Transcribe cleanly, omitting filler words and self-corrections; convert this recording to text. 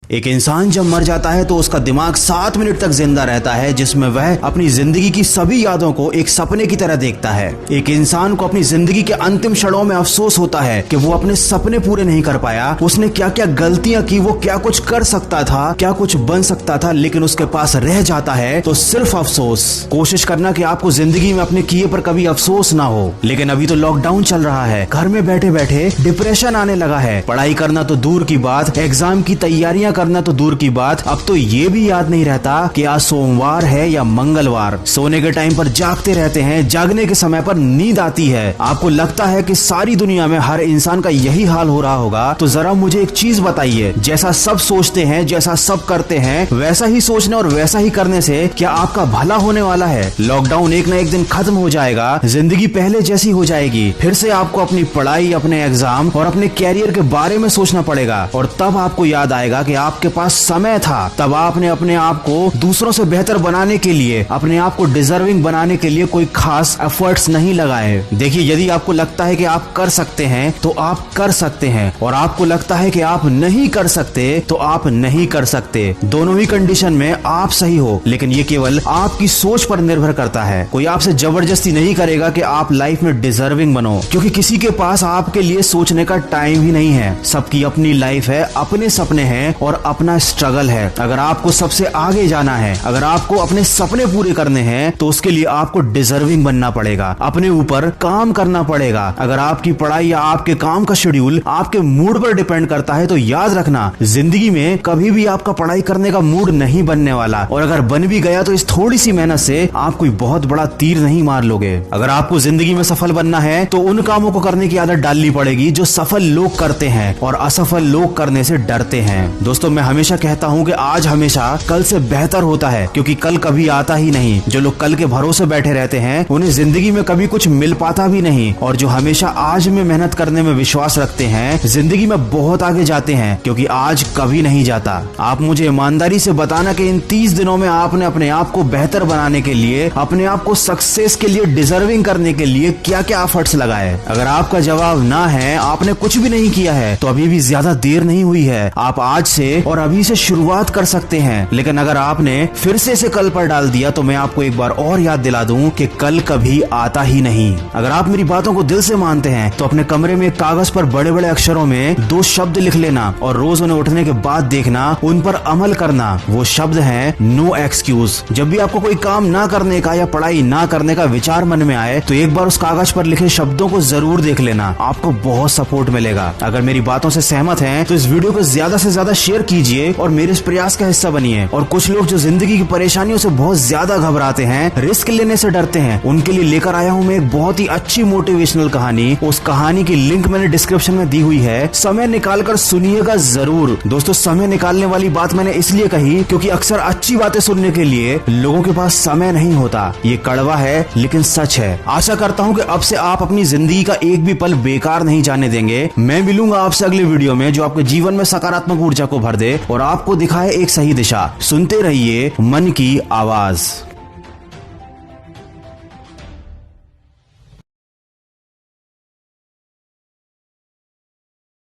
एक इंसान जब मर जाता है तो उसका दिमाग 7 मिनट तक जिंदा रहता है, जिसमें वह अपनी जिंदगी की सभी यादों को एक सपने की तरह देखता है। एक इंसान को अपनी जिंदगी के अंतिम क्षणों में अफसोस होता है कि वो अपने सपने पूरे नहीं कर पाया, उसने क्या क्या गलतियां की, वो क्या कुछ कर सकता था, क्या कुछ बन सकता था, लेकिन उसके पास रह जाता है तो सिर्फ अफसोस। कोशिश करना कि आपको जिंदगी में अपने किए पर कभी अफसोस ना हो। लेकिन अभी तो लॉकडाउन चल रहा है, घर में बैठे बैठे डिप्रेशन आने लगा है। पढ़ाई करना तो दूर की बात, एग्जाम की तैयारियां करना तो दूर की बात, अब तो ये भी याद नहीं रहता कि आज सोमवार है या मंगलवार। सोने के टाइम पर जागते रहते हैं, जागने के समय पर नींद आती है। आपको लगता है कि सारी दुनिया में हर इंसान का यही हाल हो रहा होगा। तो जरा मुझे एक चीज बताइए, जैसा सब सोचते हैं, जैसा सब करते हैं, वैसा ही सोचने और वैसा ही करने से क्या आपका भला होने वाला है? लॉकडाउन एक न एक दिन खत्म हो जाएगा, जिंदगी पहले जैसी हो जाएगी। फिर से आपको अपनी पढ़ाई, अपने एग्जाम और अपने कैरियर के बारे में सोचना पड़ेगा। और तब आपको याद आएगा कि आपके पास समय था। तब आपने अपने आप को दूसरों से बेहतर बनाने के लिए, अपने आप को डिजर्विंग बनाने के लिए कोई खास एफर्ट्स नहीं लगाए। देखिए, यदि आपको लगता है कि आप कर सकते हैं तो आप कर सकते हैं, और आपको लगता है कि आप नहीं कर सकते तो आप नहीं कर सकते। दोनों ही कंडीशन में आप सही हो, लेकिन ये केवल आपकी सोच पर निर्भर करता है। कोई आपसे जबरदस्ती नहीं करेगा कि आप लाइफ में डिजर्विंग बनो, क्योंकि किसी के पास आपके लिए सोचने का टाइम ही नहीं है। सबकी अपनी लाइफ है, अपने सपने हैं और अपना स्ट्रगल है। अगर आपको सबसे आगे जाना है, अगर आपको अपने सपने पूरे करने हैं, तो उसके लिए आपको डिजर्विंग बनना पड़ेगा, अपने ऊपर काम करना पड़ेगा। अगर आपकी पढ़ाई या आपके काम का शेड्यूल आपके मूड पर डिपेंड करता है, तो याद रखना, जिंदगी में कभी भी आपका पढ़ाई करने का मूड नहीं बनने वाला। और अगर बन भी गया तो इस थोड़ी सी मेहनत से आप कोई बहुत बड़ा तीर नहीं मार लोगे। अगर आपको जिंदगी में सफल बनना है तो उन कामों को करने की आदत डालनी पड़ेगी जो सफल लोग करते हैं और असफल लोग करने से डरते हैं। दोस्तों, मैं हमेशा कहता हूँ कि आज हमेशा कल से बेहतर होता है, क्योंकि कल कभी आता ही नहीं। जो लोग कल के भरोसे बैठे रहते हैं उन्हें जिंदगी में कभी कुछ मिल पाता भी नहीं, और जो हमेशा आज में मेहनत करने में विश्वास रखते हैं जिंदगी में बहुत आगे जाते हैं, क्योंकि आज कभी नहीं जाता। आप मुझे ईमानदारी से बताना कि इन 30 दिनों में आपने अपने आप को बेहतर बनाने के लिए, अपने आप को सक्सेस के लिए, डिजर्विंग करने के लिए क्या क्या एफर्ट्स लगाए? अगर आपका जवाब ना है, आपने कुछ भी नहीं किया है, तो अभी भी ज्यादा देर नहीं हुई है। आप आज से और अभी से शुरुआत कर सकते हैं। लेकिन अगर आपने फिर से इसे कल पर डाल दिया तो मैं आपको एक बार और याद दिला दूं कि कल कभी आता ही नहीं। अगर आप मेरी बातों को दिल से मानते हैं तो अपने कमरे में कागज पर बड़े बड़े अक्षरों में 2 शब्द लिख लेना और रोज उन्हें उठने के बाद देखना, उन पर अमल करना। वो शब्द है नो एक्सक्यूज। जब भी आपको कोई काम ना करने का या पढ़ाई ना करने का विचार मन में आए तो एक बार उस कागज पर लिखे शब्दों को जरूर देख लेना, आपको बहुत सपोर्ट मिलेगा। अगर मेरी बातों से सहमत हैं तो इस वीडियो को ज्यादा से ज्यादा शेयर कीजिए और मेरे इस प्रयास का हिस्सा बनिए। और कुछ लोग जो जिंदगी की परेशानियों से बहुत ज्यादा घबराते हैं, रिस्क लेने से डरते हैं, उनके लिए लेकर आया हूँ मैं एक बहुत ही अच्छी मोटिवेशनल कहानी। उस कहानी की लिंक मैंने डिस्क्रिप्शन में दी हुई है, समय निकाल कर सुनिएगा जरूर। दोस्तों, समय निकालने वाली बात मैंने इसलिए कही क्योंकि अक्सर अच्छी बातें सुनने के लिए लोगों के पास समय नहीं होता। ये कड़वा है लेकिन सच है। आशा करता हूँ कि अब से आप अपनी जिंदगी का एक भी पल बेकार नहीं जाने देंगे। मैं मिलूंगा आपसे अगले वीडियो में जो आपके जीवन में सकारात्मक ऊर्जा को भर दे और आपको दिखाए एक सही दिशा। सुनते रहिए मन की आवाज।